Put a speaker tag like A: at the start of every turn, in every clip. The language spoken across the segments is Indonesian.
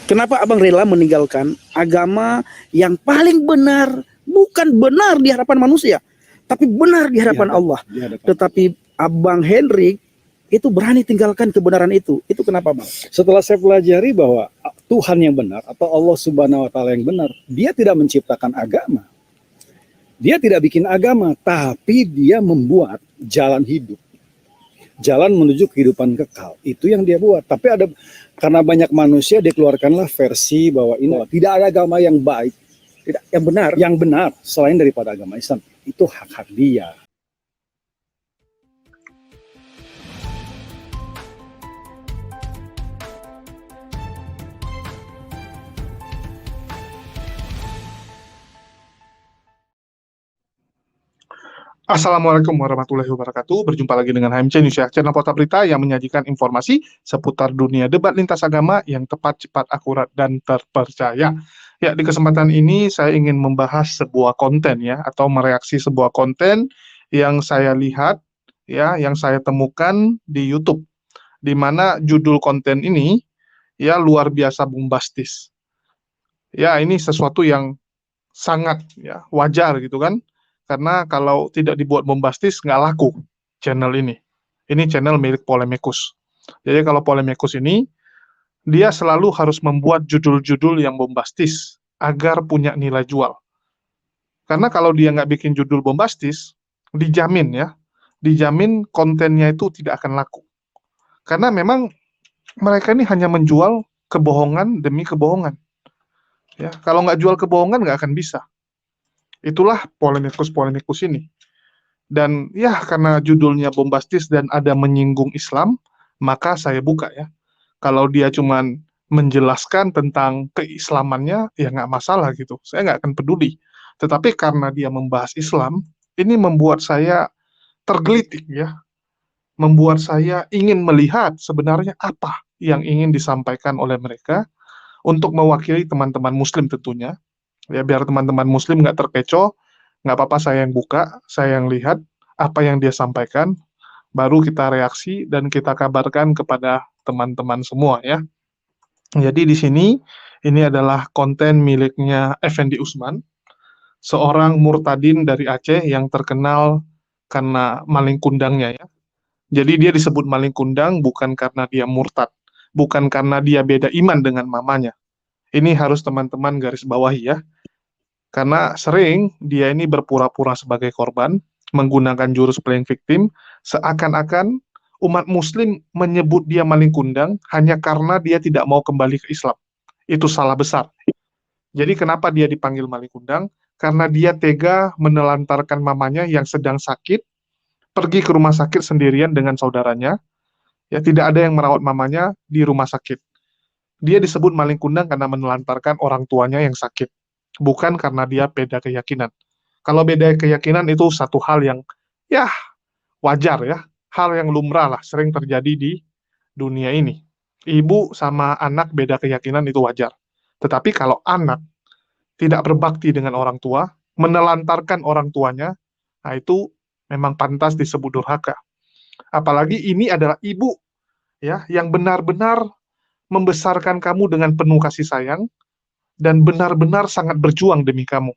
A: Kenapa abang rela meninggalkan agama yang paling benar, bukan benar di hadapan manusia, tapi benar di hadapan Allah. Tetapi abang Hendrik itu berani tinggalkan kebenaran itu. Itu kenapa, bang?
B: Setelah saya pelajari bahwa Tuhan yang benar atau Allah Subhanahu wa Ta'ala yang benar, Dia tidak menciptakan agama, Dia tidak bikin agama, tapi Dia membuat jalan hidup, jalan menuju kehidupan kekal. Itu yang Dia buat. Tapi ada, karena banyak manusia, Dia keluarkanlah versi bahwa ini tidak ada agama yang baik, tidak yang benar selain daripada agama Islam. Itu hak-hak dia.
C: Assalamualaikum warahmatullahi wabarakatuh. Berjumpa lagi dengan HMC News ya, channel Portal Berita yang menyajikan informasi seputar dunia debat lintas agama yang tepat, cepat, akurat, dan terpercaya. Ya, di kesempatan ini saya ingin membahas sebuah konten ya, atau mereaksi sebuah konten yang saya lihat ya, yang saya temukan di YouTube, di mana judul konten ini ya luar biasa bombastis. Ya, ini sesuatu yang sangat ya wajar gitu kan. Karena kalau tidak dibuat bombastis, nggak laku channel ini. Ini channel milik Polemikus. Jadi kalau Polemikus ini, dia selalu harus membuat judul-judul yang bombastis, agar punya nilai jual. Karena kalau dia nggak bikin judul bombastis, dijamin kontennya itu tidak akan laku. Karena memang mereka ini hanya menjual kebohongan demi kebohongan. Ya, kalau nggak jual kebohongan, nggak akan bisa. Itulah polemikus ini. Dan ya karena judulnya bombastis dan ada menyinggung Islam, maka saya buka ya. Kalau dia cuman menjelaskan tentang keislamannya, ya nggak masalah gitu. Saya nggak akan peduli. Tetapi karena dia membahas Islam, ini membuat saya tergelitik ya. Membuat saya ingin melihat sebenarnya apa yang ingin disampaikan oleh mereka untuk mewakili teman-teman Muslim tentunya. Ya biar teman-teman Muslim nggak terkecoh, nggak apa-apa saya yang buka, saya yang lihat apa yang dia sampaikan, baru kita reaksi dan kita kabarkan kepada teman-teman semua ya. Jadi di sini ini adalah konten miliknya Effendi Usman, seorang murtadin dari Aceh yang terkenal karena maling kundangnya ya. Jadi dia disebut maling kundang bukan karena dia murtad, bukan karena dia beda iman dengan mamanya. Ini harus teman-teman garis bawahi ya. Karena sering dia ini berpura-pura sebagai korban, menggunakan jurus playing victim, seakan-akan umat muslim menyebut dia maling kundang hanya karena dia tidak mau kembali ke Islam. Itu salah besar. Jadi kenapa dia dipanggil maling kundang? Karena dia tega menelantarkan mamanya yang sedang sakit, pergi ke rumah sakit sendirian dengan saudaranya, ya tidak ada yang merawat mamanya di rumah sakit. Dia disebut maling kundang karena menelantarkan orang tuanya yang sakit. Bukan karena dia beda keyakinan. Kalau beda keyakinan itu satu hal yang ya wajar ya, hal yang lumrah lah, sering terjadi di dunia ini. Ibu sama anak beda keyakinan itu wajar. Tetapi kalau anak tidak berbakti dengan orang tua, menelantarkan orang tuanya, nah itu memang pantas disebut durhaka. Apalagi ini adalah ibu ya yang benar-benar membesarkan kamu dengan penuh kasih sayang, dan benar-benar sangat berjuang demi kamu.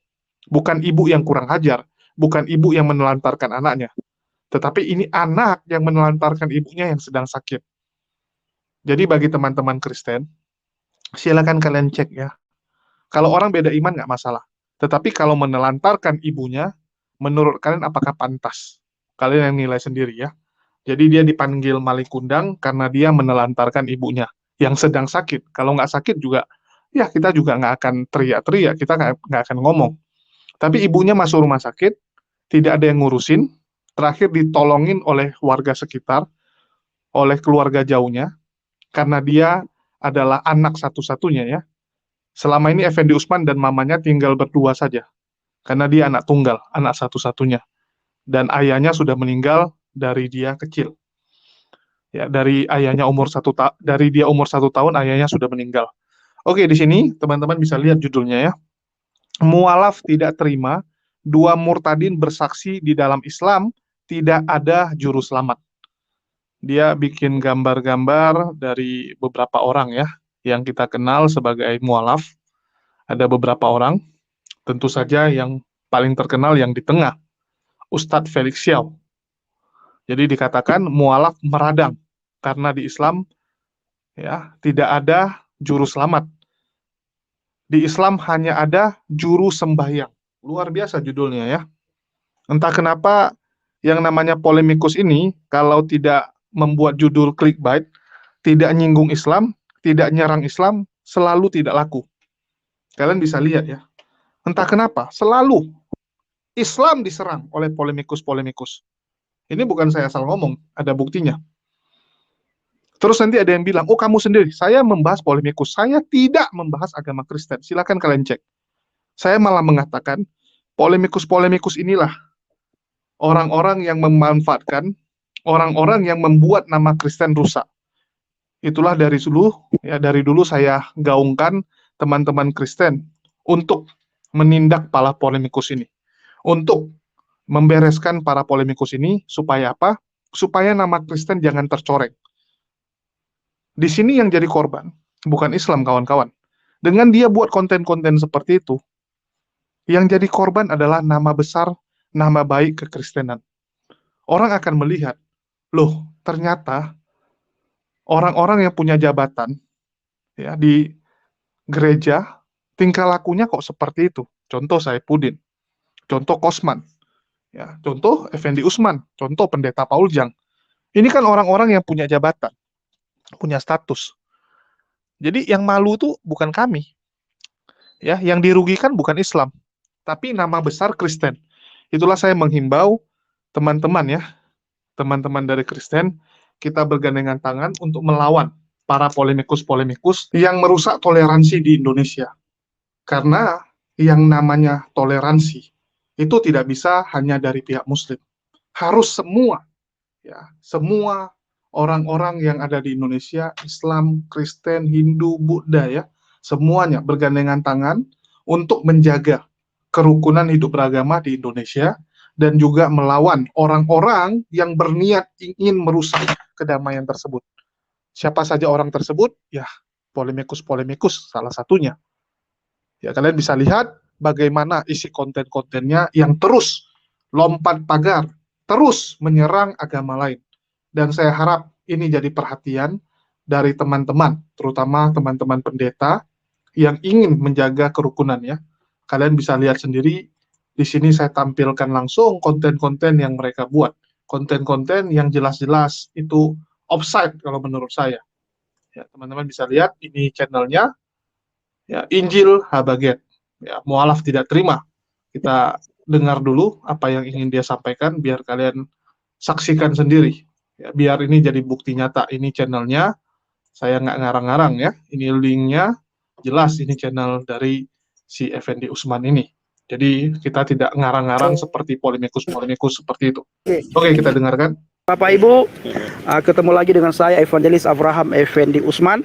C: Bukan ibu yang kurang ajar, bukan ibu yang menelantarkan anaknya, tetapi ini anak yang menelantarkan ibunya yang sedang sakit. Jadi bagi teman-teman Kristen, silakan kalian cek ya. Kalau orang beda iman nggak masalah, tetapi kalau menelantarkan ibunya, menurut kalian apakah pantas? Kalian yang nilai sendiri ya. Jadi dia dipanggil maling kundang karena dia menelantarkan ibunya yang sedang sakit. Kalau nggak sakit juga, ya kita juga nggak akan teriak-teriak, kita nggak akan ngomong. Tapi ibunya masuk rumah sakit, tidak ada yang ngurusin, terakhir ditolongin oleh warga sekitar, oleh keluarga jauhnya, karena dia adalah anak satu-satunya ya. Selama ini Effendi Usman dan mamanya tinggal berdua saja, karena dia anak tunggal, anak satu-satunya. Dan ayahnya sudah meninggal dari dia kecil. Ya, dari dia umur 1 tahun, ayahnya sudah meninggal. Oke, di sini teman-teman bisa lihat judulnya ya. Mualaf tidak terima, 2 murtadin bersaksi di dalam Islam tidak ada juru selamat. Dia bikin gambar-gambar dari beberapa orang ya, yang kita kenal sebagai mualaf. Ada beberapa orang, tentu saja yang paling terkenal yang di tengah, Ustadz Felix Xiao. Jadi dikatakan mualaf meradang, karena di Islam ya tidak ada juru selamat. Di Islam hanya ada juru sembahyang. Luar biasa judulnya ya. Entah kenapa yang namanya polemikus ini, kalau tidak membuat judul clickbait, tidak nyinggung Islam, tidak nyerang Islam, selalu tidak laku. Kalian bisa lihat ya. Entah kenapa, selalu Islam diserang oleh polemikus-polemikus. Ini bukan saya asal ngomong, ada buktinya. Terus nanti ada yang bilang, oh kamu sendiri, saya membahas polemikus, saya tidak membahas agama Kristen. Silakan kalian cek. Saya malah mengatakan, polemikus-polemikus inilah orang-orang yang memanfaatkan, orang-orang yang membuat nama Kristen rusak. Itulah dari dulu saya gaungkan teman-teman Kristen untuk menindak para polemikus ini. Untuk membereskan para polemikus ini, supaya apa? Supaya nama Kristen jangan tercoreng. Di sini yang jadi korban, bukan Islam kawan-kawan. Dengan dia buat konten-konten seperti itu, yang jadi korban adalah nama besar, nama baik kekristenan. Orang akan melihat, loh ternyata orang-orang yang punya jabatan ya di gereja, tingkah lakunya kok seperti itu. Contoh Saifuddin, contoh Kosman, ya, contoh Effendi Usman, contoh Pendeta Paul Jang. Ini kan orang-orang yang punya jabatan, punya status. Jadi yang malu tuh bukan kami, ya, yang dirugikan bukan Islam, tapi nama besar Kristen. Itulah saya menghimbau teman-teman ya, teman-teman dari Kristen, kita bergandengan tangan untuk melawan para polemikus-polemikus yang merusak toleransi di Indonesia. Karena yang namanya toleransi itu tidak bisa hanya dari pihak Muslim. Harus semua, ya, semua orang-orang yang ada di Indonesia, Islam, Kristen, Hindu, Buddha, ya, semuanya bergandengan tangan untuk menjaga kerukunan hidup beragama di Indonesia dan juga melawan orang-orang yang berniat ingin merusak kedamaian tersebut. Siapa saja orang tersebut? Ya, polemikus-polemikus salah satunya. Ya, kalian bisa lihat bagaimana isi konten-kontennya yang terus lompat pagar, terus menyerang agama lain. Dan saya harap ini jadi perhatian dari teman-teman, terutama teman-teman pendeta yang ingin menjaga kerukunan ya. Kalian bisa lihat sendiri, di sini saya tampilkan langsung konten-konten yang mereka buat. Konten-konten yang jelas-jelas itu offside kalau menurut saya. Ya, teman-teman bisa lihat ini channelnya, ya, Injil Habaget. Ya, mualaf tidak terima. Kita dengar dulu apa yang ingin dia sampaikan, biar kalian saksikan sendiri. Ya, biar ini jadi bukti nyata. Ini channelnya, saya nggak ngarang-ngarang ya. Ini linknya, jelas ini channel dari si Effendi Usman ini. Jadi kita tidak ngarang-ngarang seperti polemikus-polemikus seperti itu. Oke, kita dengarkan.
A: Bapak Ibu, ketemu lagi dengan saya Evangelis Abraham Effendi Usman.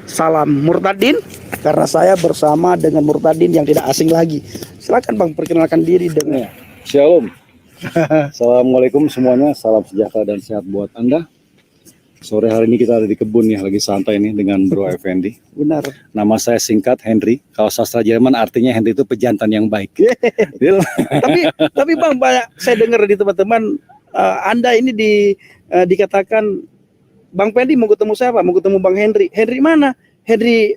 A: Salam Murtadin, karena saya bersama dengan Murtadin yang tidak asing lagi. Silakan Bang, perkenalkan diri dengan.
B: Shalom. Assalamualaikum semuanya, salam sejahtera dan sehat buat Anda. Sore hari ini kita ada di kebun ya, lagi santai nih dengan Bro Effendi.
A: Benar.
B: Nama saya singkat Henry. Kalau sastra Jerman artinya Henry itu pejantan yang baik.
A: tapi Bang, banyak saya dengar di teman-teman, Anda ini dikatakan Bang Fendi mau ketemu siapa? Mau ketemu Bang Henry. Henry mana? Henry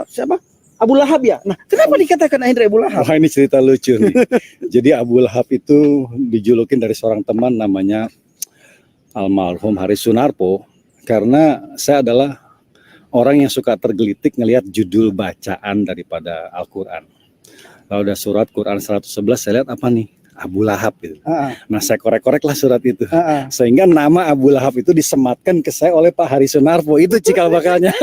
A: siapa? Abu Lahab ya? Nah, kenapa dikatakan Henry Abu Lahab?
B: Wah, ini cerita lucu nih. Jadi Abu Lahab itu dijulukin dari seorang teman namanya almarhum Haris Sunarpo, karena saya adalah orang yang suka tergelitik ngelihat judul bacaan daripada Al-Quran. Lalu ada surat Quran 111, saya lihat apa nih? Abu Lahab gitu. Nah, saya korek-korek lah surat itu. Sehingga nama Abu Lahab itu disematkan ke saya oleh Pak Haris Sunarpo. Itu cikal bakalnya.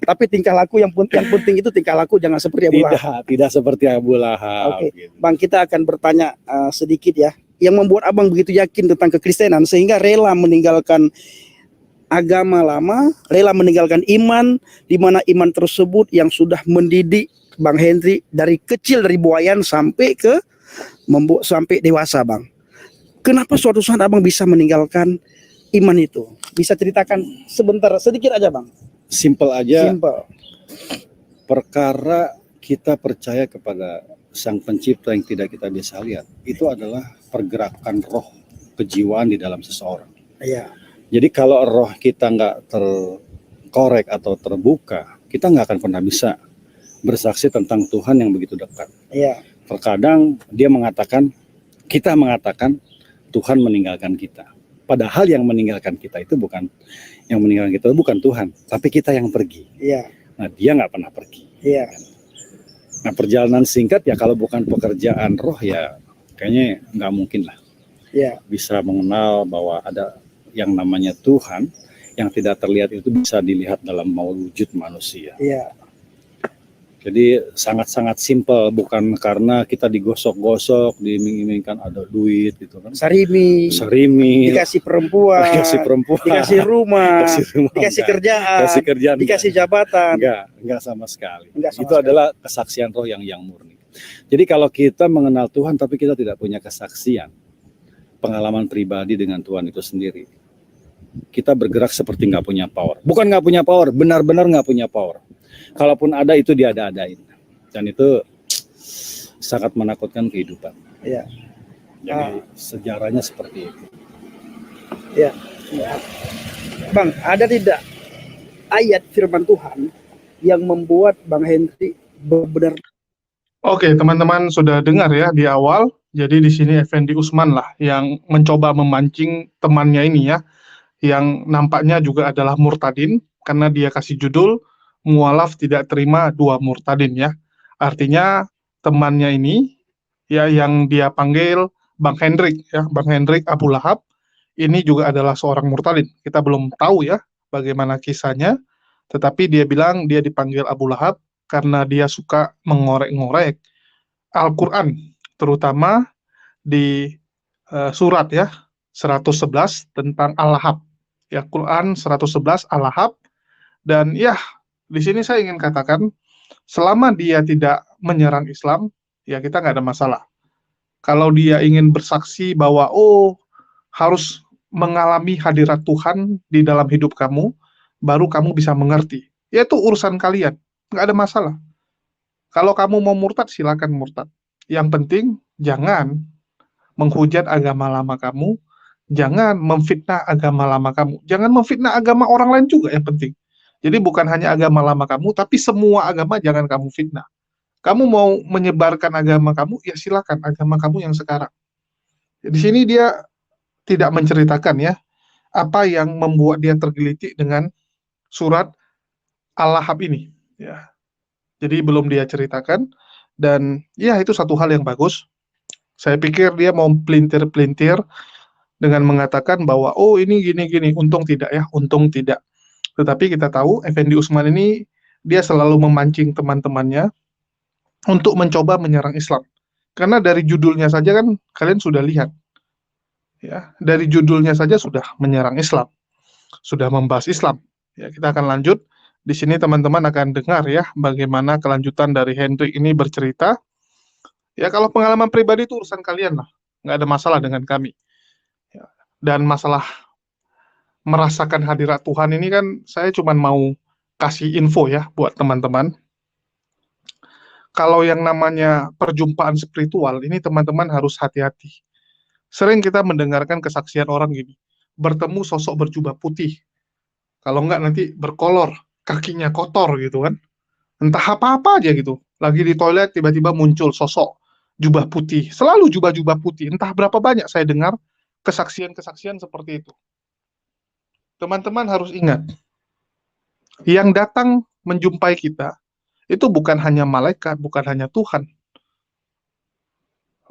A: Tapi tingkah laku yang penting itu tingkah laku, jangan seperti Abu Lahab.
B: Tidak seperti Abu Lahab.
A: Oke,
B: gitu.
A: Bang, kita akan bertanya sedikit ya. Yang membuat Abang begitu yakin tentang kekristenan sehingga rela meninggalkan agama lama, rela meninggalkan iman, di mana iman tersebut yang sudah mendidik Bang Henry dari kecil, dari buayan sampai sampai dewasa, Bang. Kenapa suatu saat Abang bisa meninggalkan iman itu? Bisa ceritakan sebentar, sedikit aja Bang.
B: Simple aja.
A: Simple.
B: Perkara kita percaya kepada Sang Pencipta yang tidak kita bisa lihat, itu adalah pergerakan roh kejiwaan di dalam seseorang.
A: Iya.
B: Jadi kalau roh kita nggak terkorek atau terbuka, kita nggak akan pernah bisa bersaksi tentang Tuhan yang begitu dekat.
A: Iya.
B: Terkadang kita mengatakan Tuhan meninggalkan kita. Padahal yang meninggalkan kita itu bukan Tuhan, tapi kita yang pergi.
A: Iya.
B: Nah, dia nggak pernah pergi.
A: Iya.
B: Nah, perjalanan singkat ya kalau bukan pekerjaan roh ya kayaknya nggak mungkin lah.
A: Iya.
B: Bisa mengenal bahwa ada yang namanya Tuhan yang tidak terlihat itu bisa dilihat dalam wujud manusia.
A: Iya.
B: Jadi sangat-sangat simpel, bukan karena kita digosok-gosok, diiming-imingkan ada duit gitu kan.
A: Sarimi, dikasih perempuan, dikasih rumah, dikasih kerjaan, dikasih jabatan.
B: Enggak sama sekali.
A: Enggak sama
B: Itu
A: sekali.
B: adalah kesaksian roh yang murni. Jadi kalau kita mengenal Tuhan tapi kita tidak punya kesaksian, pengalaman pribadi dengan Tuhan itu sendiri, kita bergerak seperti nggak punya power. Bukan nggak punya power, benar-benar nggak punya power. Kalaupun ada itu diada-adain, dan itu sangat menakutkan kehidupan.
A: Iya.
B: Jadi sejarahnya seperti itu.
A: Iya. Bang, ada tidak ayat firman Tuhan yang membuat Bang Henry benar?
C: Oke, teman-teman sudah dengar ya di awal. Jadi di sini Effendi Usman lah yang mencoba memancing temannya ini ya, yang nampaknya juga adalah murtadin, karena dia kasih judul mualaf tidak terima dua murtadin ya. Artinya temannya ini ya yang dia panggil Bang Hendrik ya, Bang Hendrik Abu Lahab ini juga adalah seorang murtadin. Kita belum tahu ya bagaimana kisahnya, tetapi dia bilang dia dipanggil Abu Lahab karena dia suka mengorek-ngorek Al-Qur'an, terutama di surat ya 111 tentang Al-Lahab. Ya, Quran 111 Al-Lahab. Dan ya, di sini saya ingin katakan, selama dia tidak menyerang Islam, ya kita nggak ada masalah. Kalau dia ingin bersaksi bahwa, harus mengalami hadirat Tuhan di dalam hidup kamu, baru kamu bisa mengerti. Ya itu urusan kalian, nggak ada masalah. Kalau kamu mau murtad, silakan murtad. Yang penting, jangan menghujat agama lama kamu, jangan memfitnah agama lama kamu, jangan memfitnah agama orang lain juga yang penting. Jadi bukan hanya agama lama kamu, tapi semua agama jangan kamu fitnah. Kamu mau menyebarkan agama kamu, ya silakan agama kamu yang sekarang. Di sini dia tidak menceritakan ya, apa yang membuat dia tergelitik dengan surat Al-Lahab ini. Ya. Jadi belum dia ceritakan, dan ya itu satu hal yang bagus. Saya pikir dia mau pelintir-pelintir dengan mengatakan bahwa, ini gini-gini, untung tidak ya, untung tidak. Tetapi kita tahu Effendi Usman ini dia selalu memancing teman-temannya untuk mencoba menyerang Islam. Karena dari judulnya saja kan kalian sudah lihat. Ya, dari judulnya saja sudah menyerang Islam. Sudah membahas Islam. Ya, kita akan lanjut. Di sini teman-teman akan dengar ya bagaimana kelanjutan dari Hendrik ini bercerita. Ya, kalau pengalaman pribadi itu urusan kalian lah. Nggak ada masalah dengan kami. Ya, dan masalah merasakan hadirat Tuhan ini kan saya cuma mau kasih info ya buat teman-teman. Kalau yang namanya perjumpaan spiritual ini teman-teman harus hati-hati. Sering kita mendengarkan kesaksian orang gini, bertemu sosok berjubah putih. Kalau enggak nanti berkolor, kakinya kotor gitu kan. Entah apa-apa aja gitu. Lagi di toilet tiba-tiba muncul sosok jubah putih. Selalu jubah-jubah putih. Entah berapa banyak saya dengar kesaksian-kesaksian seperti itu. Teman-teman harus ingat, yang datang menjumpai kita, itu bukan hanya malaikat, bukan hanya Tuhan.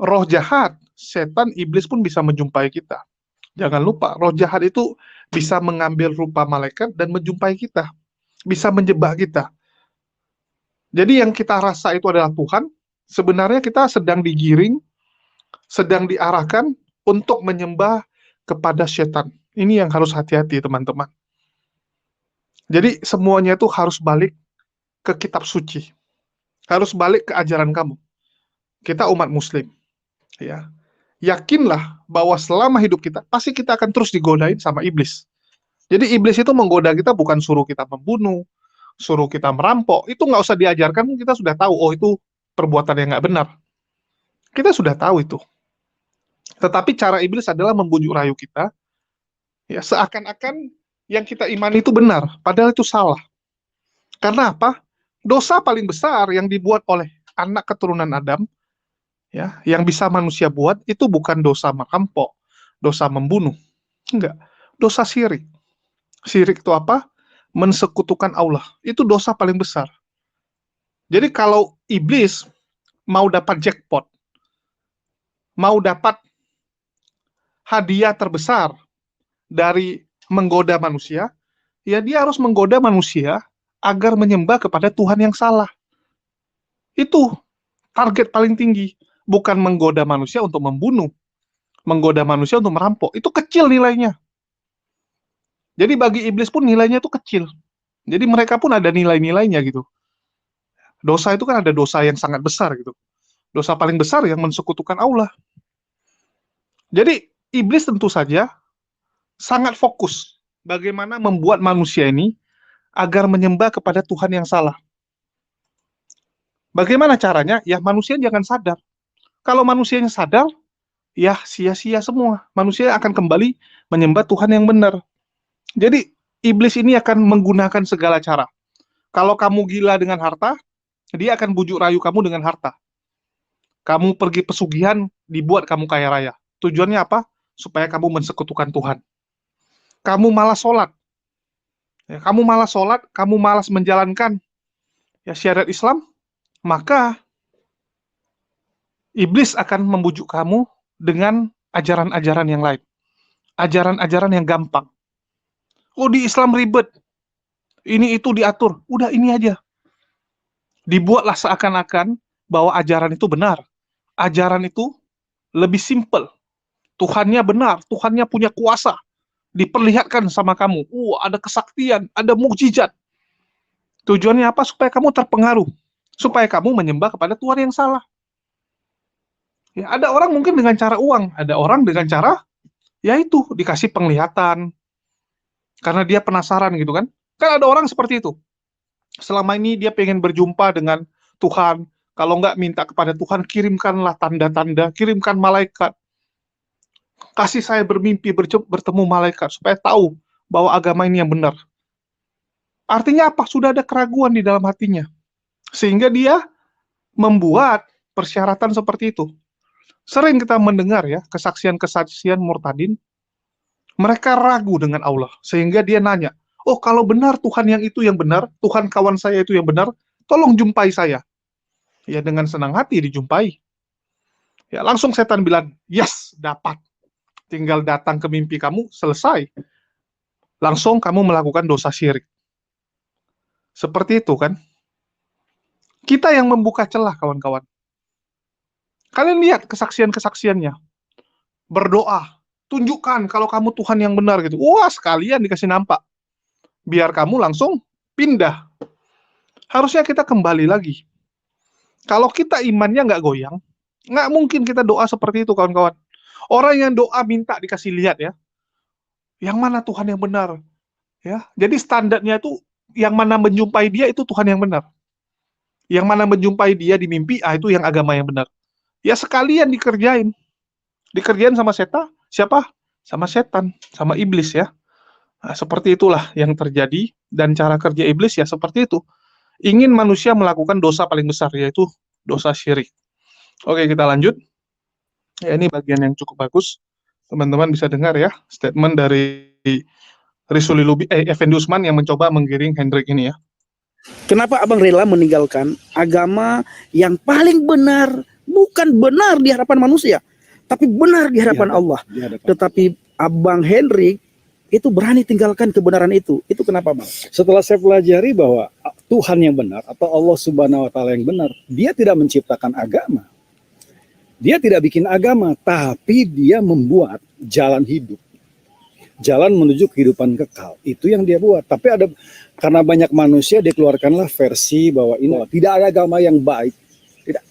C: Roh jahat, setan, iblis pun bisa menjumpai kita. Jangan lupa, roh jahat itu bisa mengambil rupa malaikat dan menjumpai kita. Bisa menjebak kita. Jadi yang kita rasa itu adalah Tuhan, sebenarnya kita sedang digiring, sedang diarahkan untuk menyembah kepada setan. Ini yang harus hati-hati teman-teman. Jadi semuanya itu harus balik ke kitab suci. Harus balik ke ajaran kamu. Kita umat muslim. Ya. Yakinlah bahwa selama hidup kita, pasti kita akan terus digodain sama iblis. Jadi iblis itu menggoda kita bukan suruh kita membunuh, suruh kita merampok. Itu nggak usah diajarkan, kita sudah tahu, oh itu perbuatan yang nggak benar. Kita sudah tahu itu. Tetapi cara iblis adalah membujuk rayu kita, ya seakan-akan yang kita imani itu benar, padahal itu salah. Karena apa? Dosa paling besar yang dibuat oleh anak keturunan Adam, ya, yang bisa manusia buat itu bukan dosa merampok, dosa membunuh, enggak, dosa syirik. Syirik itu apa? Mensekutukan Allah. Itu dosa paling besar. Jadi kalau iblis mau dapat jackpot, mau dapat hadiah terbesar dari menggoda manusia, ya dia harus menggoda manusia agar menyembah kepada Tuhan yang salah. Itu target paling tinggi. Bukan menggoda manusia untuk membunuh, menggoda manusia untuk merampok. Itu kecil nilainya. Jadi bagi iblis pun nilainya itu kecil. Jadi mereka pun ada nilai-nilainya gitu. Dosa itu kan ada dosa yang sangat besar gitu. Dosa paling besar yang mensekutukan Allah. Jadi iblis tentu saja sangat fokus bagaimana membuat manusia ini agar menyembah kepada Tuhan yang salah. Bagaimana caranya? Ya manusia jangan sadar. Kalau manusianya sadar, ya sia-sia semua. Manusia akan kembali menyembah Tuhan yang benar. Jadi iblis ini akan menggunakan segala cara. Kalau kamu gila dengan harta, dia akan bujuk rayu kamu dengan harta. Kamu pergi pesugihan, dibuat kamu kaya raya. Tujuannya apa? Supaya kamu mensekutukan Tuhan. Kamu malas sholat. Ya, kamu malas sholat, kamu malas menjalankan ya syariat Islam, maka iblis akan membujuk kamu dengan ajaran-ajaran yang lain. Ajaran-ajaran yang gampang. Oh di Islam ribet, ini itu diatur, udah ini aja. Dibuatlah seakan-akan bahwa ajaran itu benar. Ajaran itu lebih simpel. Tuhannya benar, Tuhannya punya kuasa. Diperlihatkan sama kamu, ada kesaktian, ada mukjizat. Tujuannya apa? Supaya kamu terpengaruh. Supaya kamu menyembah kepada Tuhan yang salah. Ya, ada orang mungkin dengan cara uang, ada orang dengan cara, yaitu dikasih penglihatan. Karena dia penasaran gitu kan. Kan ada orang seperti itu. Selama ini dia pengen berjumpa dengan Tuhan. Kalau nggak minta kepada Tuhan, kirimkanlah tanda-tanda, kirimkan malaikat. Kasih saya bermimpi bertemu malaikat, supaya tahu bahwa agama ini yang benar. Artinya apa? Sudah ada keraguan di dalam hatinya. Sehingga dia membuat persyaratan seperti itu. Sering kita mendengar ya, kesaksian-kesaksian murtadin, mereka ragu dengan Allah, sehingga dia nanya, oh kalau benar Tuhan yang itu yang benar, Tuhan kawan saya itu yang benar, tolong jumpai saya. Ya dengan senang hati dijumpai. Ya langsung setan bilang, yes, dapat. Tinggal datang ke mimpi kamu, selesai. Langsung kamu melakukan dosa syirik. Seperti itu kan. Kita yang membuka celah kawan-kawan. Kalian lihat kesaksian-kesaksiannya. Berdoa. Tunjukkan kalau kamu Tuhan yang benar gitu. Wah, sekalian dikasih nampak. Biar kamu langsung pindah. Harusnya kita kembali lagi. Kalau kita imannya nggak goyang, nggak mungkin kita doa seperti itu, kawan-kawan. Orang yang doa minta dikasih lihat ya. Yang mana Tuhan yang benar. Ya, jadi standarnya itu yang mana menjumpai dia itu Tuhan yang benar. Yang mana menjumpai dia di mimpi, itu yang agama yang benar. Ya sekalian dikerjain. Dikerjain sama setan. Siapa? Sama setan, sama iblis ya. Nah, seperti itulah yang terjadi, dan cara kerja iblis ya seperti itu. Ingin manusia melakukan dosa paling besar, yaitu dosa syirik. Oke, kita lanjut. Ya, ini bagian yang cukup bagus. Teman-teman bisa dengar ya, statement dari Risuli Lubi, Effendi Usman yang mencoba menggiring Hendrik ini ya.
A: Kenapa abang rela meninggalkan agama yang paling benar, bukan benar di hadapan manusia, tapi benar di hadapan Allah. Tetapi abang Hendrik itu berani tinggalkan kebenaran itu. Itu kenapa bang?
B: Setelah saya pelajari bahwa Tuhan yang benar atau Allah Subhanahu Wa Taala yang benar, Dia tidak menciptakan agama. Dia tidak bikin agama, tapi Dia membuat jalan hidup. Jalan menuju kehidupan kekal, itu yang dia buat. Tapi ada, karena banyak manusia, dikeluarkanlah versi bahwa ini tidak ada agama yang baik, tidak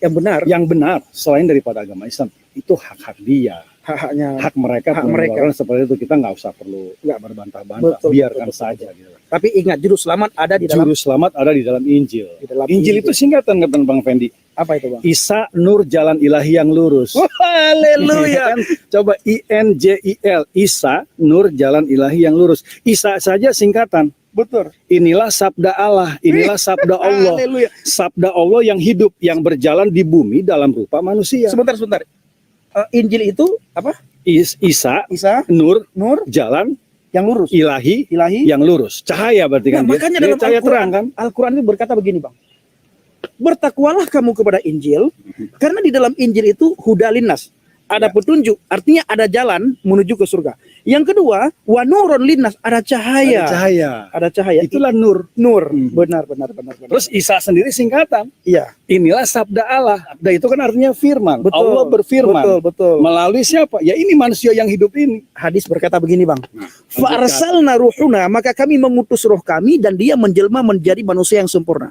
B: yang benar selain daripada agama Islam. Itu hak-hak dia.
A: hak-haknya.
B: hak mereka,
A: Hak mereka.
B: seperti itu. Kita nggak usah perlu nggak berbantah-bantah,
A: Betul,
B: biarkan
A: betul,
B: saja.
A: betul.
B: Gitu.
A: Tapi ingat, juru selamat ada di dalam
B: Juru selamat ada di dalam Injil.
A: di dalam
B: Injil itu singkatan kata Bang Fendi.
A: apa itu, Bang?
B: Isa Nur Jalan Ilahi yang lurus.
A: Haleluya.
B: Kan? Coba INJIL, Isa Nur Jalan Ilahi yang lurus. Isa saja singkatan.
A: Betul.
B: Inilah sabda Allah, inilah sabda Allah.
A: Haleluya.
B: Sabda Allah yang hidup, yang berjalan di bumi dalam rupa manusia.
A: Sebentar. Injil itu apa?
B: Isa
A: Isa,
B: Nur
A: Nur,
B: Jalan
A: yang lurus.
B: Ilahi
A: Ilahi.
B: yang lurus. Cahaya berarti kan.
A: Nah, makanya
B: dia
A: dalam
B: cahaya
A: Al-Quran,
B: terang kan.
A: Al-Quran itu berkata begini, Bang. Bertakwalah kamu kepada Injil, karena di dalam Injil itu huda linnas. Ada petunjuk, artinya ada jalan menuju ke surga. Yang kedua, wa nurun linnas, ada cahaya.
B: Ada cahaya.
A: Ada cahaya.
B: Itulah nur.
A: Nur. Benar.
B: Terus Isa sendiri singkatan.
A: iya.
B: Inilah sabda Allah. Dan itu kan artinya firman.
A: Betul.
B: Allah berfirman.
A: Betul.
B: Melalui siapa? Ya ini manusia yang hidup ini.
A: Hadis berkata begini, Bang.
B: Nah,
A: Fa'arsalna ruhuna, maka kami mengutus roh kami dan dia menjelma menjadi manusia yang sempurna.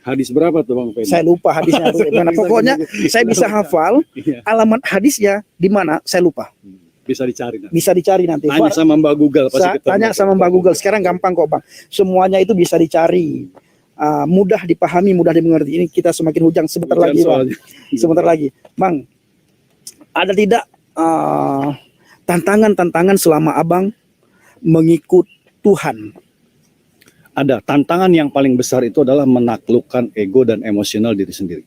B: Hadis berapa tuh Bang Fendi?
A: Saya lupa hadisnya. Mana pokoknya saya bisa hafal
B: Iya.
A: alamat hadisnya di mana saya lupa.
B: Bisa dicari nanti.
A: Bisa dicari nanti.
B: Tanya sama Mbak Google pasti ketemu.
A: Tanya sama Mbak Google. Sekarang gampang kok, Bang. Semuanya itu bisa dicari. Mudah dipahami, mudah dimengerti. Ini kita semakin hujang sebentar
B: Hujan
A: lagi, Bang.
B: soalnya.
A: Sebentar lagi, Bang. Ada tidak tantangan-tantangan selama Abang mengikut Tuhan?
B: Ada tantangan yang paling besar itu adalah menaklukkan ego dan emosional diri sendiri.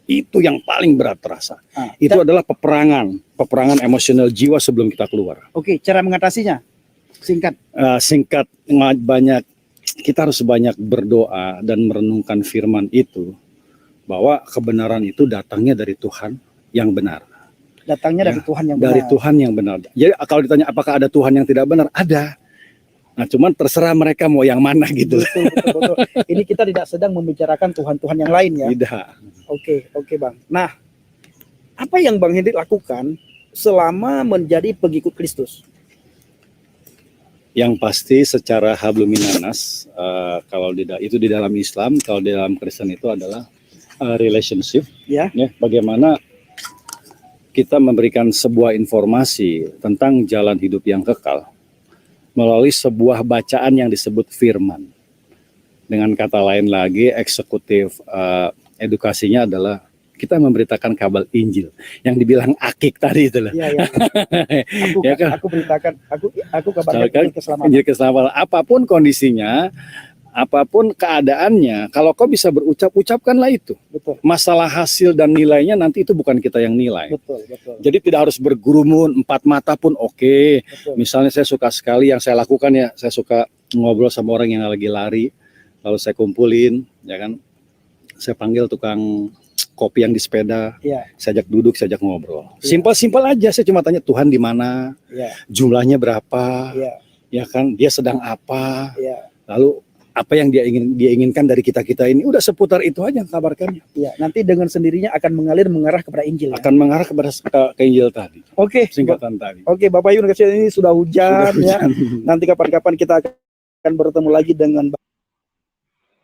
B: Itu yang paling berat terasa. Itu adalah peperangan emosional jiwa sebelum kita keluar.
A: Oke, cara mengatasinya singkat.
B: Singkat, banyak kita harus banyak berdoa dan merenungkan firman itu, bahwa kebenaran itu datangnya dari Tuhan yang benar.
A: Datangnya dari Tuhan yang benar.
B: Dari Tuhan yang benar. Jadi kalau ditanya apakah ada Tuhan yang tidak benar, ada. Nah, cuman terserah mereka mau yang mana gitu.
A: Betul. Ini kita tidak sedang membicarakan Tuhan-Tuhan yang lain ya.
B: Tidak.
A: Oke, Bang. Nah, apa yang Bang Hendrik lakukan selama menjadi pengikut Kristus?
B: Yang pasti secara habluminanas, kalau itu di dalam Islam, kalau di dalam Kristen itu adalah relationship.
A: Ya.
B: Bagaimana kita memberikan sebuah informasi tentang jalan hidup yang kekal melalui sebuah bacaan yang disebut firman. Dengan kata lain lagi, eksekutif edukasinya adalah kita memberitakan kabar Injil yang dibilang akik tadi itu loh.
A: Iya. Aku beritakan, aku kabarkan keselamatan.
B: Injil keselamatan. Apapun kondisinya, apapun keadaannya, kalau kau bisa berucap, ucapkanlah itu.
A: Betul.
B: Masalah hasil dan nilainya nanti itu bukan kita yang nilai.
A: Betul.
B: Jadi tidak harus bergurumun, empat mata pun oke. Misalnya saya suka sekali yang saya lakukan ya, saya suka ngobrol sama orang yang lagi lari, lalu saya kumpulin, ya kan, saya panggil tukang kopi yang di sepeda, saya ajak duduk, saya ajak ngobrol. Simpel-simpel aja, saya cuma tanya Tuhan di mana, jumlahnya berapa, ya kan, dia sedang apa, lalu apa yang dia inginkan dari kita ini, udah seputar itu aja kabarkannya.
A: Iya, nanti dengan sendirinya akan mengarah kepada Injil.
B: Akan mengarah kepada ke Injil tadi.
A: Oke,
B: singkatan tadi.
A: Oke, Bapak Yun, ini sudah hujan. Ya. Nanti kapan-kapan kita akan bertemu lagi dengan.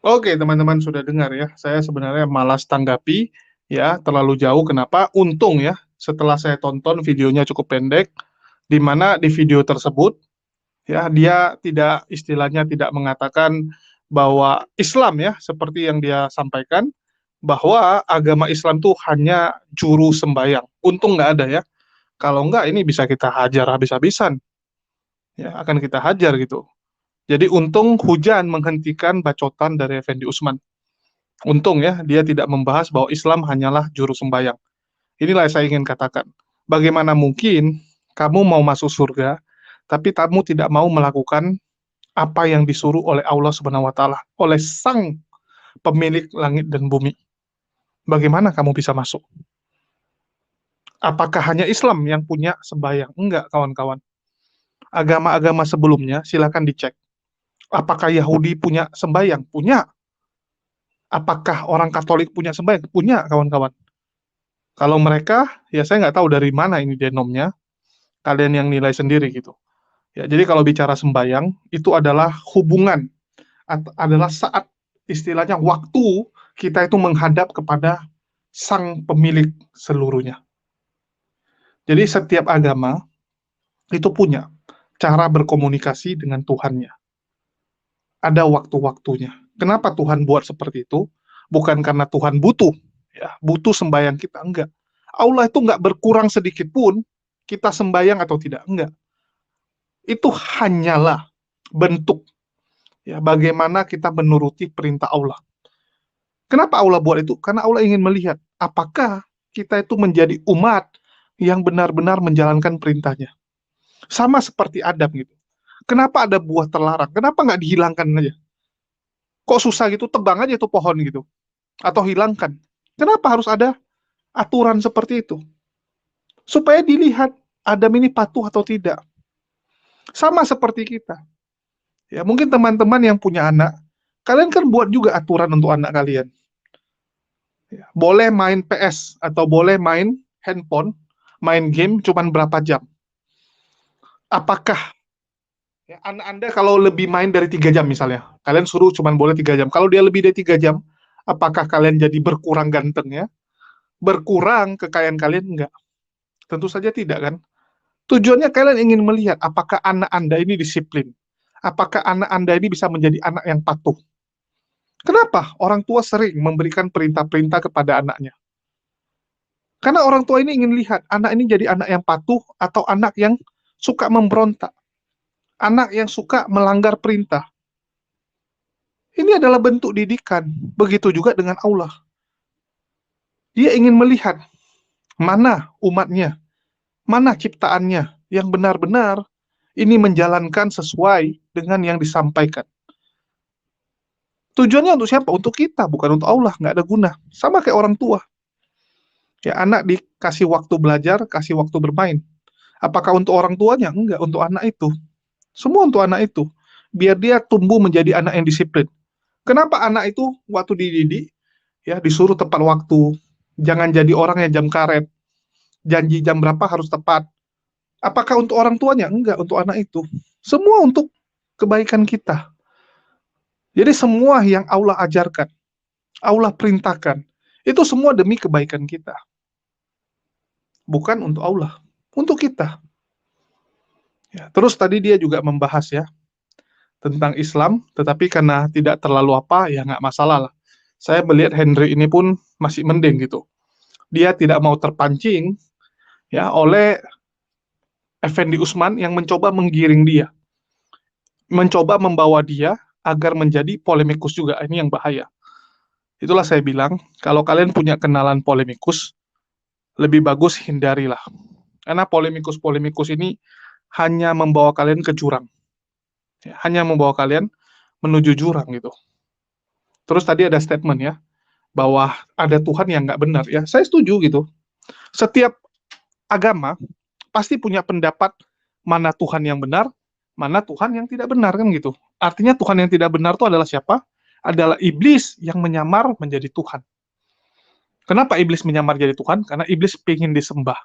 C: Oke, teman-teman sudah dengar ya. Saya sebenarnya malas tanggapi ya, terlalu jauh. Kenapa? Untung ya, setelah saya tonton videonya cukup pendek, di mana di video tersebut ya dia istilahnya tidak mengatakan bahwa Islam ya seperti yang dia sampaikan, bahwa agama Islam tuh hanya juru sembahyang. Untung nggak ada ya. Kalau nggak ini bisa kita hajar habis-habisan. Ya, akan kita hajar gitu. Jadi untung hujan menghentikan bacotan dari Effendi Usman. Untung ya dia tidak membahas bahwa Islam hanyalah juru sembahyang. Inilah yang saya ingin katakan. Bagaimana mungkin kamu mau masuk surga tapi kamu tidak mau melakukan apa yang disuruh oleh Allah Subhanahu wa taala, oleh Sang pemilik langit dan bumi. Bagaimana kamu bisa masuk? Apakah hanya Islam yang punya sembahyang? Enggak, kawan-kawan. Agama-agama sebelumnya silakan dicek. Apakah Yahudi punya sembahyang? Punya. Apakah orang Katolik punya sembahyang? Punya, kawan-kawan. Kalau mereka, ya saya nggak tahu dari mana ini denomnya. Kalian yang nilai sendiri gitu. Ya, jadi kalau bicara sembahyang, itu adalah hubungan, adalah saat istilahnya waktu kita itu menghadap kepada Sang pemilik seluruhnya. Jadi setiap agama itu punya cara berkomunikasi dengan Tuhannya. Ada waktu-waktunya. Kenapa Tuhan buat seperti itu? Bukan karena Tuhan butuh, ya, butuh sembahyang kita, enggak. Allah itu enggak berkurang sedikit pun kita sembahyang atau tidak, enggak. Itu hanyalah bentuk, ya, bagaimana kita menuruti perintah Allah. Kenapa Allah buat itu? Karena Allah ingin melihat apakah kita itu menjadi umat yang benar-benar menjalankan perintahnya. Sama seperti Adam gitu. Kenapa ada buah terlarang? Kenapa nggak dihilangkan aja? Kok susah gitu, tebang aja itu pohon gitu. Atau hilangkan. Kenapa harus ada aturan seperti itu? Supaya dilihat Adam ini patuh atau tidak. Sama seperti kita. Ya, mungkin teman-teman yang punya anak, kalian kan buat juga aturan untuk anak kalian. Ya, boleh main PS atau boleh main handphone, main game cuman berapa jam. Apakah ya, anak Anda kalau lebih main dari 3 jam misalnya, kalian suruh cuman boleh 3 jam. Kalau dia lebih dari 3 jam, apakah kalian jadi berkurang gantengnya? Berkurang kekayaan kalian? Enggak. Tentu saja tidak kan? Tujuannya kalian ingin melihat apakah anak Anda ini disiplin. Apakah anak Anda ini bisa menjadi anak yang patuh. Kenapa orang tua sering memberikan perintah-perintah kepada anaknya? Karena orang tua ini ingin lihat anak ini jadi anak yang patuh atau anak yang suka memberontak. Anak yang suka melanggar perintah. Ini adalah bentuk didikan. Begitu juga dengan Allah. Dia ingin melihat mana umatnya, mana ciptaannya yang benar-benar ini menjalankan sesuai dengan yang disampaikan. Tujuannya untuk siapa? Untuk kita, bukan untuk Allah. Nggak ada guna. Sama kayak orang tua. Ya, anak dikasih waktu belajar, kasih waktu bermain. Apakah untuk orang tuanya? Enggak, untuk anak itu. Semua untuk anak itu. Biar dia tumbuh menjadi anak yang disiplin. Kenapa anak itu waktu dididik, ya disuruh tepat waktu. Jangan jadi orang yang jam karet. Janji jam berapa harus tepat. Apakah untuk orang tuanya? Enggak, untuk anak itu. Semua untuk kebaikan kita. Jadi semua yang Allah ajarkan, Allah perintahkan, itu semua demi kebaikan kita. Bukan untuk Allah, untuk kita. Ya, terus tadi dia juga membahas ya, tentang Islam, tetapi karena tidak terlalu apa, ya nggak masalah lah. Saya melihat Henry ini pun masih mending gitu. Dia tidak mau terpancing ya oleh Effendi Usman yang mencoba menggiring dia. Mencoba membawa dia agar menjadi polemikus juga. Ini yang bahaya. Itulah saya bilang, kalau kalian punya kenalan polemikus, lebih bagus hindarilah. Karena polemikus-polemikus ini hanya membawa kalian ke jurang. Ya, hanya membawa kalian menuju jurang gitu. Terus tadi ada statement ya, bahwa ada Tuhan yang nggak benar ya. Saya setuju gitu. Setiap agama pasti punya pendapat mana Tuhan yang benar, mana Tuhan yang tidak benar kan gitu. Artinya Tuhan yang tidak benar itu adalah siapa? Adalah iblis yang menyamar menjadi Tuhan. Kenapa iblis menyamar jadi Tuhan? Karena iblis ingin disembah.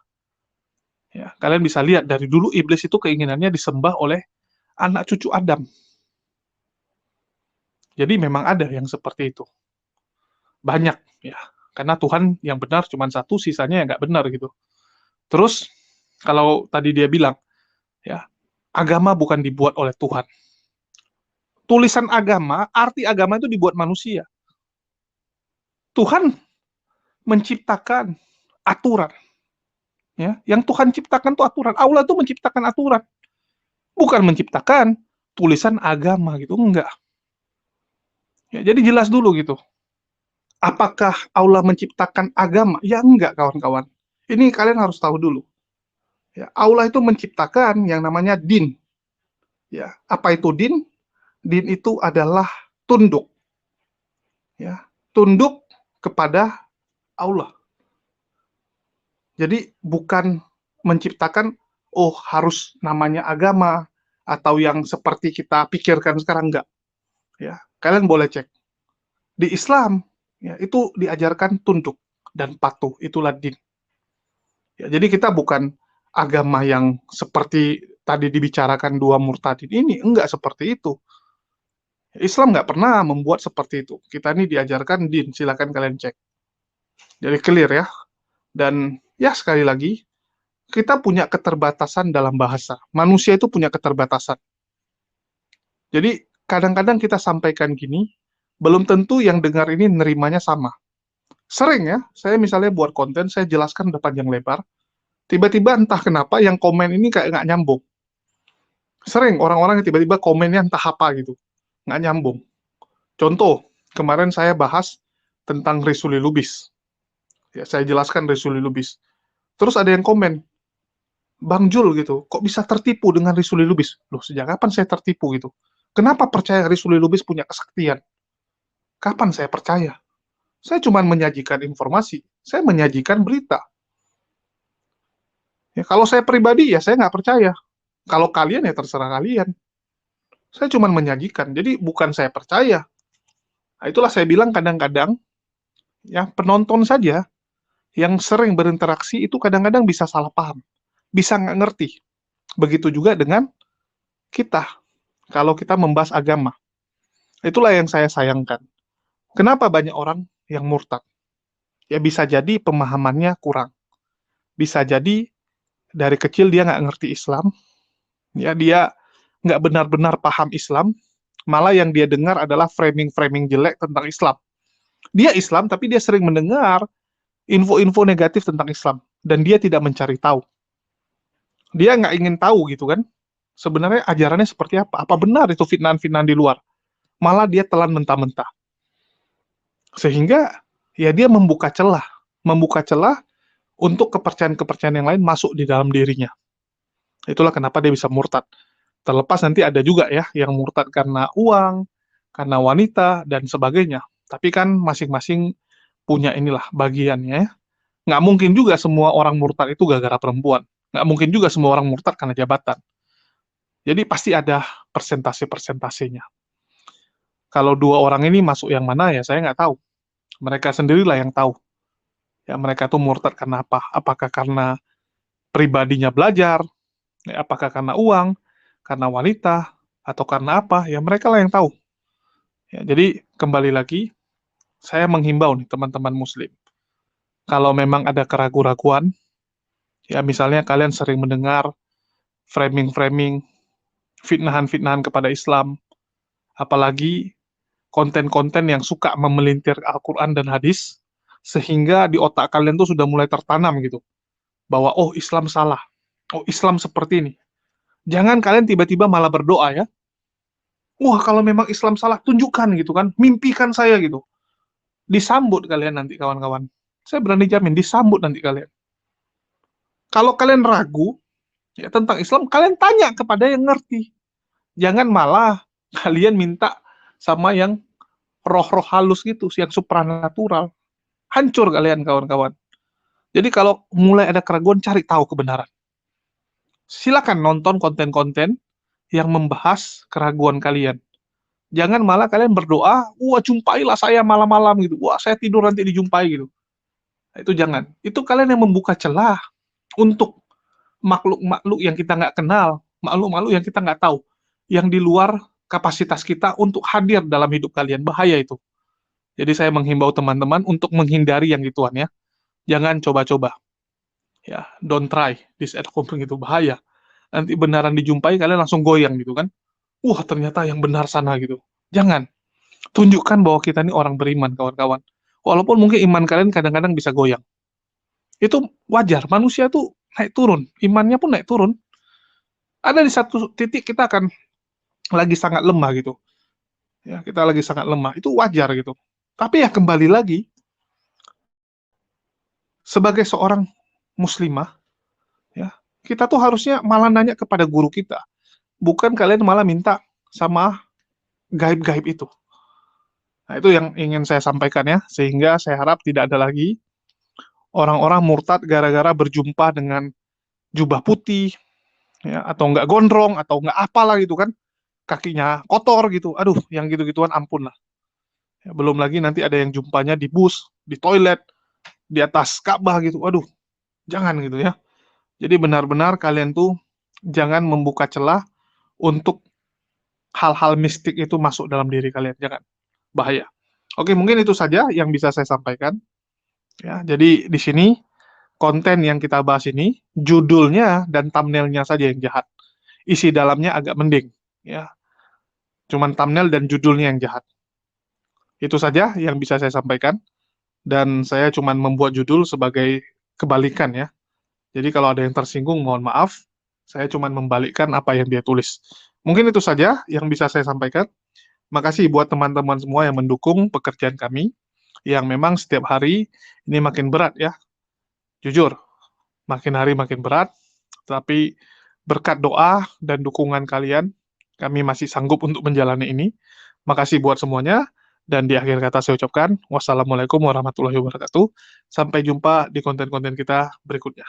C: Ya, kalian bisa lihat dari dulu iblis itu keinginannya disembah oleh anak cucu Adam. Jadi memang ada yang seperti itu. Banyak ya. Karena Tuhan yang benar cuma satu, sisanya yang nggak benar gitu. Terus kalau tadi dia bilang, ya, agama bukan dibuat oleh Tuhan. Tulisan agama, arti agama itu dibuat manusia. Tuhan menciptakan aturan. Ya, yang Tuhan ciptakan itu aturan. Allah itu menciptakan aturan. Bukan menciptakan tulisan agama gitu, enggak. Ya, jadi jelas dulu gitu. Apakah Allah menciptakan agama? Ya enggak, kawan-kawan. Ini kalian harus tahu dulu. Ya, Allah itu menciptakan yang namanya din. Ya, apa itu din? Din itu adalah tunduk. Ya, tunduk kepada Allah. Jadi bukan menciptakan harus namanya agama atau yang seperti kita pikirkan sekarang, enggak. Ya, kalian boleh cek. Di Islam ya, itu diajarkan tunduk dan patuh, itulah din. Ya, jadi kita bukan agama yang seperti tadi dibicarakan dua murtadin ini, enggak seperti itu. Islam nggak pernah membuat seperti itu. Kita ini diajarkan din, silakan kalian cek. Jadi clear ya. Dan ya sekali lagi, kita punya keterbatasan dalam bahasa. Manusia itu punya keterbatasan. Jadi kadang-kadang kita sampaikan gini, belum tentu yang dengar ini nerimanya sama. Sering ya, saya misalnya buat konten, saya jelaskan udah panjang lebar, tiba-tiba entah kenapa yang komen ini kayak nggak nyambung. Sering orang-orang yang tiba-tiba komennya entah apa gitu, nggak nyambung. Contoh, kemarin saya bahas tentang Risuli Lubis. Ya, saya jelaskan Risuli Lubis. Terus ada yang komen, Bang Jul gitu, kok bisa tertipu dengan Risuli Lubis? Loh, sejak kapan saya tertipu gitu? Kenapa percaya Risuli Lubis punya kesaktian? Kapan saya percaya? Saya cuma menyajikan informasi, saya menyajikan berita. Ya, kalau saya pribadi ya saya nggak percaya. Kalau kalian ya terserah kalian. Saya cuma menyajikan, jadi bukan saya percaya. Nah, itulah saya bilang kadang-kadang ya penonton saja yang sering berinteraksi itu kadang-kadang bisa salah paham, bisa nggak ngerti. Begitu juga dengan kita, kalau kita membahas agama. Itulah yang saya sayangkan. Kenapa banyak orang yang murtad? Ya bisa jadi pemahamannya kurang. Bisa jadi dari kecil dia nggak ngerti Islam, ya dia nggak benar-benar paham Islam, malah yang dia dengar adalah framing-framing jelek tentang Islam. Dia Islam, tapi dia sering mendengar info-info negatif tentang Islam, dan dia tidak mencari tahu. Dia nggak ingin tahu gitu kan, sebenarnya ajarannya seperti apa, apa benar itu fitnah-fitnah di luar. Malah dia telan mentah-mentah. Sehingga ya dia membuka celah untuk kepercayaan-kepercayaan yang lain masuk di dalam dirinya. Itulah kenapa dia bisa murtad. Terlepas nanti ada juga ya yang murtad karena uang, karena wanita, dan sebagainya. Tapi kan masing-masing punya inilah bagiannya ya. Nggak mungkin juga semua orang murtad itu gara-gara perempuan. Nggak mungkin juga semua orang murtad karena jabatan. Jadi pasti ada persentase-persentasenya. Kalau dua orang ini masuk yang mana ya saya nggak tahu. Mereka sendirilah yang tahu. Ya mereka tuh murtad karena apa? Apakah karena pribadinya belajar? Ya, apakah karena uang? Karena wanita? Atau karena apa? Ya mereka lah yang tahu. Ya, jadi kembali lagi, saya menghimbau nih teman-teman muslim. Kalau memang ada keraguan-raguan, ya misalnya kalian sering mendengar framing-framing, fitnahan-fitnahan kepada Islam, apalagi konten-konten yang suka memelintir Al-Quran dan hadis, sehingga di otak kalian tuh sudah mulai tertanam gitu, bahwa oh Islam salah, oh Islam seperti ini. Jangan kalian tiba-tiba malah berdoa ya, wah kalau memang Islam salah, tunjukkan gitu kan, mimpikan saya gitu. Disambut kalian nanti kawan-kawan. Saya berani jamin, disambut nanti kalian. Kalau kalian ragu ya tentang Islam, kalian tanya kepada yang ngerti. Jangan malah kalian minta sama yang roh-roh halus gitu, yang supranatural. Hancur kalian kawan-kawan. Jadi kalau mulai ada keraguan, cari tahu kebenaran. Silakan nonton konten-konten yang membahas keraguan kalian. Jangan malah kalian berdoa, wah jumpailah saya malam-malam gitu. Wah saya tidur nanti dijumpai gitu. Nah, itu jangan. Itu kalian yang membuka celah untuk makhluk-makhluk yang kita nggak kenal, makhluk-makhluk yang kita nggak tahu, yang di luar kapasitas kita untuk hadir dalam hidup kalian. Bahaya itu. Jadi saya menghimbau teman-teman untuk menghindari yang gituan ya. Jangan coba-coba. Ya, don't try this at home itu bahaya. Nanti benaran dijumpai kalian langsung goyang gitu kan. Wah, ternyata yang benar sana gitu. Jangan. Tunjukkan bahwa kita ini orang beriman, kawan-kawan. Walaupun mungkin iman kalian kadang-kadang bisa goyang. Itu wajar. Manusia tuh naik turun. Imannya pun naik turun. Ada di satu titik kita akan lagi sangat lemah gitu. Ya, kita lagi sangat lemah. Itu wajar gitu. Tapi ya kembali lagi, sebagai seorang muslimah, ya, kita tuh harusnya malah nanya kepada guru kita. Bukan kalian malah minta sama gaib-gaib itu. Nah, itu yang ingin saya sampaikan ya, sehingga saya harap tidak ada lagi orang-orang murtad gara-gara berjumpa dengan jubah putih, ya, atau enggak gondrong, atau enggak apalah gitu kan, kakinya kotor gitu. Aduh, yang gitu-gituan ampun lah. Ya, belum lagi nanti ada yang jumpanya di bus, di toilet, di atas Ka'bah gitu. Aduh, jangan gitu ya. Jadi benar-benar kalian tuh jangan membuka celah untuk hal-hal mistik itu masuk dalam diri kalian. Jangan. Bahaya. Oke, mungkin itu saja yang bisa saya sampaikan. Ya, jadi di sini konten yang kita bahas ini, judulnya dan thumbnailnya saja yang jahat. Isi dalamnya agak mending, ya. Cuman thumbnail dan judulnya yang jahat. Itu saja yang bisa saya sampaikan. Dan saya cuman membuat judul sebagai kebalikan, ya. Jadi kalau ada yang tersinggung, mohon maaf. Saya cuman membalikkan apa yang dia tulis. Mungkin itu saja yang bisa saya sampaikan. Makasih buat teman-teman semua yang mendukung pekerjaan kami, yang memang setiap hari ini makin berat, ya. Jujur, makin hari makin berat, tapi berkat doa dan dukungan kalian, kami masih sanggup untuk menjalani ini. Makasih buat semuanya, dan di akhir kata saya ucapkan, wassalamualaikum warahmatullahi wabarakatuh. Sampai jumpa di konten-konten kita berikutnya.